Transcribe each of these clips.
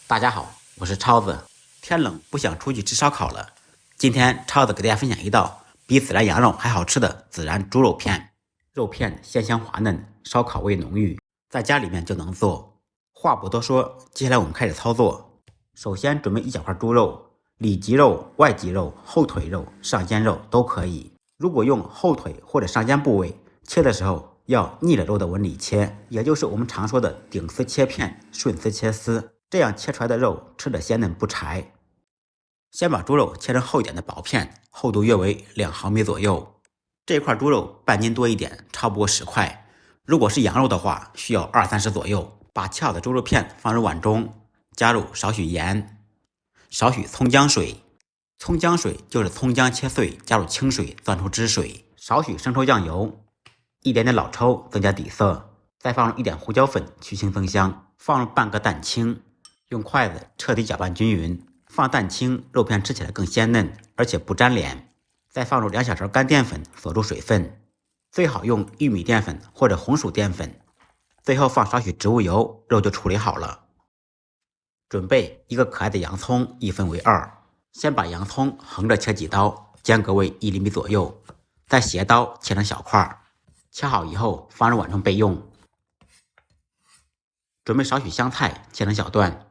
大家好，我是超子。天冷不想出去吃烧烤了，今天超子给大家分享一道比孜然羊肉还好吃的孜然猪肉片。肉片鲜香滑嫩，烧烤味浓郁，在家里面就能做。话不多说，接下来我们开始操作。首先准备一小块猪肉，里脊肉、外脊肉、后腿肉、上肩肉都可以。如果用后腿或者上肩部位切的时候，要逆着肉的纹理切，也就是我们常说的顶丝切片，顺丝切丝。这样切出来的肉吃着鲜嫩不柴。先把猪肉切成厚一点的薄片，厚度约为2毫米左右。这块猪肉半斤多一点，超不过10块。如果是羊肉的话，需要20-30左右。把切好的猪肉片放入碗中，加入少许盐，少许葱姜水。葱姜水就是葱姜切碎，加入清水攥出汁水。少许生抽酱油，一点点老抽增加底色，再放入一点胡椒粉去腥增香，放入半个蛋清。用筷子彻底搅拌均匀，放蛋清，肉片吃起来更鲜嫩，而且不粘连。再放入2小勺干淀粉锁住水分，最好用玉米淀粉或者红薯淀粉。最后放少许植物油，肉就处理好了。准备一个可爱的洋葱，1分为2。先把洋葱横着切几刀，间隔为1厘米左右，再斜刀切成小块。切好以后放入碗中备用。准备少许香菜，切成小段。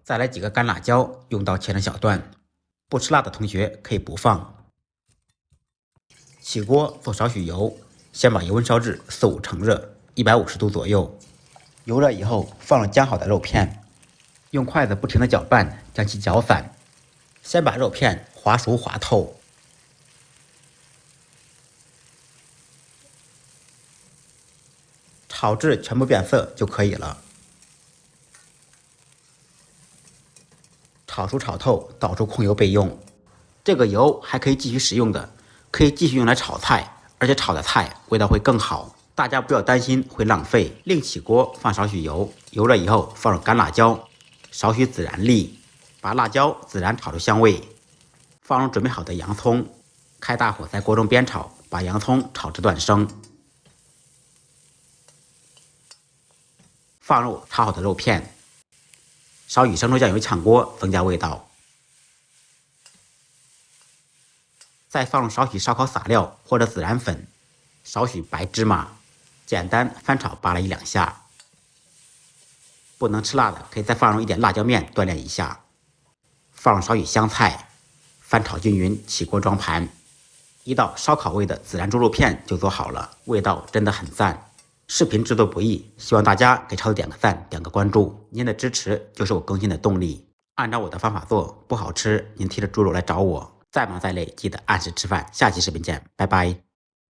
再来几个干辣椒，用刀切成小段，不吃辣的同学可以不放。起锅做少许油，先把油温烧至4-5成热，150度左右。油热以后，放入煎好的肉片，用筷子不停地搅拌，将其搅散。先把肉片滑熟滑透，炒至全部变色就可以了。炒熟炒透，倒出控油备用。这个油还可以继续使用的，可以继续用来炒菜，而且炒的菜味道会更好。大家不要担心会浪费。另起锅放少许油，油热以后放入干辣椒，少许孜然粒，把辣椒、孜然炒出香味。放入准备好的洋葱，开大火在锅中煸炒，把洋葱炒至断生。放入炒好的肉片。少许生抽酱油炝锅，增加味道。再放入少许烧烤撒料或者孜然粉，少许白芝麻，简单翻炒扒拉1-2下。不能吃辣的可以再放入一点辣椒面锻炼一下。放入少许香菜，翻炒均匀，起锅装盘。一道烧烤味的孜然猪肉片就做好了，味道真的很赞。视频制作不易，希望大家给超子点个赞，点个关注，您的支持就是我更新的动力。按照我的方法做，不好吃您提着猪肉来找我。再忙再累，记得按时吃饭。下期视频见，拜拜。